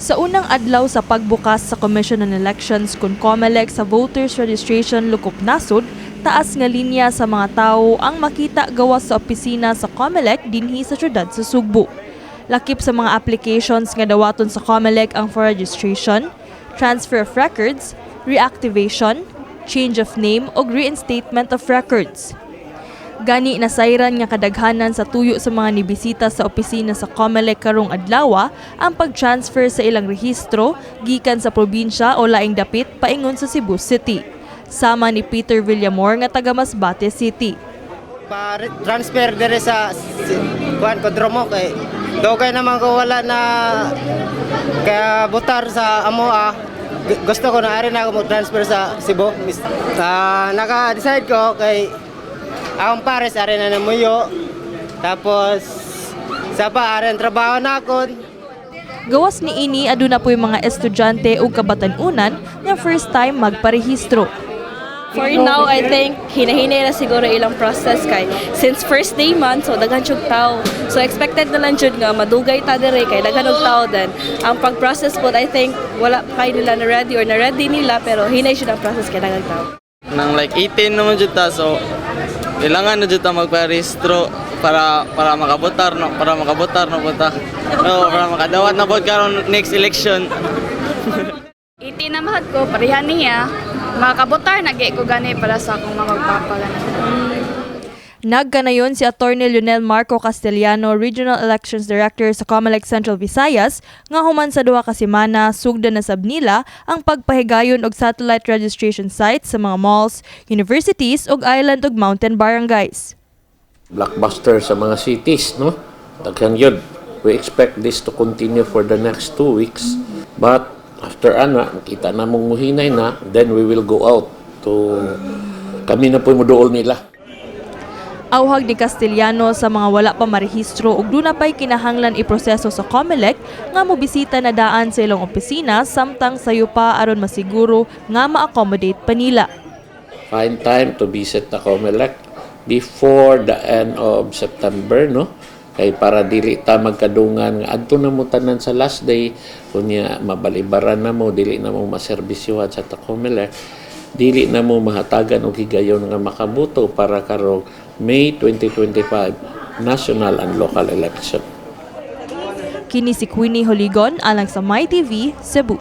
Sa unang adlaw sa pagbukas sa Commission on Elections kun COMELEC sa voters registration lukop nasod, taas nga linya sa mga tawo ang makita gawas sa opisina sa COMELEC dinhi sa syudad sa Sugbo. Lakip sa mga applications nga dawaton sa COMELEC ang for registration, transfer of records, reactivation, change of name o reinstatement of records. Gani nasayran nga kadaghanan sa tuyo sa mga nibisita sa opisina sa COMELEC karong adlaw ang pag-transfer sa ilang rehistro gikan sa probinsya o laing dapit paingon sa Cebu City. Sama ni Peter Villamor nga taga Masbate City. Pa-transfer dire sa kuan Kodromo kay dugay naman ko wala na kaya butar sa amoa. Gusto ko na ari na ako mo-transfer sa Cebu. Naka-decide ko kay akong pares ari na namuyo. Tapos sa pa ari ang trabaho na ako. Gawas ni ini aduna po'y mga estudyante ug kabatan-unan nga first time magparehistro. For now, I think hinahinay na siguro ilang process kay since first day man, so daghan jud tao. So expected na lang jud nga madugay ta dire kay daghan og tao then. Ang pag-process po, I think wala pa kay nila na ready or na ready nila pero hinay jud ang process kay daghan tao. Nang like 18 naman jud ta, so kailangan na jud ta magparehistro para makabotar no puta. No, para makadawat na pod karon next election. 18 na mahal ko, parihan niya. Makabotar, nag-i ko gani para sa akong mga magpapaganan. Nagkanayon si Attorney Lionel Marco Castellano, Regional Elections Director sa COMELEC Central Visayas, nga human sa duha ka semana sugdan na sab nila ang pagpahigayon og satellite registration sites sa mga malls, universities ug island ug mountain barangays. Blockbuster sa mga cities, no? Daghan yun. We expect this to continue for the next 2 weeks. But after kita na mong muhinay na, then we will go out to kami na po muduol nila. Awhag ni Castellano sa mga wala pa marehistro ug duna pay kinahanglan iproseso sa COMELEC nga mobisita na daan sa ilang opisina samtang sayo pa aron masiguro nga ma-accommodate pa nila. Find time to visit the COMELEC before the end of September, no? Kay para dili ta magkadungan nga adto na mo tanan sa last day kunya mabalibaran na mo dili na mo maserbisyuhan sa COMELEC, dili na mo mahatagan og higayon nga makabuto para karong May 2025 national and local election. Kini si Queenie Holigon alang sa MyTV Cebu.